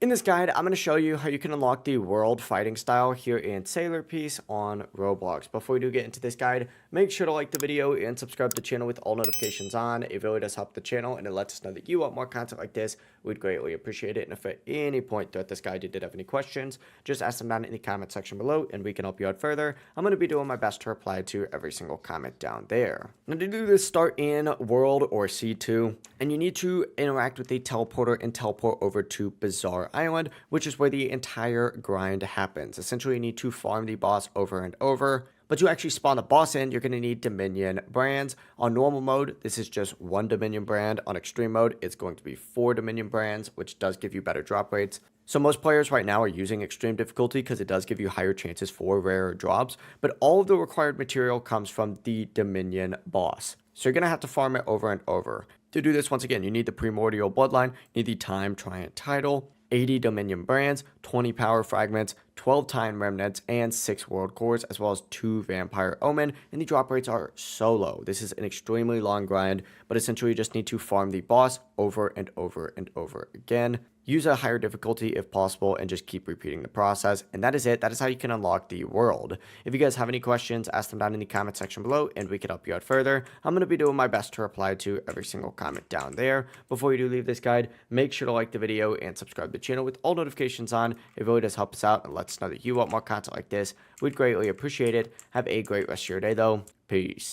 In this guide, I'm going to show you how you can unlock the world fighting style here in Sailor Peace on Roblox. Before we do get into this guide, make sure to like the video and subscribe to the channel with all notifications on. It really does help the channel and it lets us know that you want more content like this. We'd greatly appreciate it. And if at any point throughout this guide you did have any questions, just ask them down in the comment section below and we can help you out further. I'm going to be doing my best to reply to every single comment down there. Now to do this, start in World or C2 and you need to interact with the teleporter and teleport over to Bizarre Island, which is where the entire grind happens. Essentially, you need to farm the boss over and over. But to actually spawn the boss in, you're going to need Dominion brands. On normal mode, this is just one Dominion brand. On extreme mode, it's going to be 4 Dominion brands, which does give you better drop rates. So most players right now are using extreme difficulty because it does give you higher chances for rarer drops. But all of the required material comes from the Dominion boss. So you're going to have to farm it over and over. To do this, once again, you need the Primordial Bloodline, you need the Time Triant title, 80 Dominion brands, 20 power fragments, 12 time remnants, and 6 world cores, as well as 2 vampire omen, and the drop rates are so low. This is an extremely long grind, but essentially you just need to farm the boss over and over and over again. Use a higher difficulty if possible and just keep repeating the process. And that is it. That is how you can unlock the world. If you guys have any questions, ask them down in the comment section below and we can help you out further. I'm going to be doing my best to reply to every single comment down there. Before you do leave this guide, make sure to like the video and subscribe to the channel with all notifications on. It really does help us out and lets us know that you want more content like this. We'd greatly appreciate it. Have a great rest of your day though. Peace.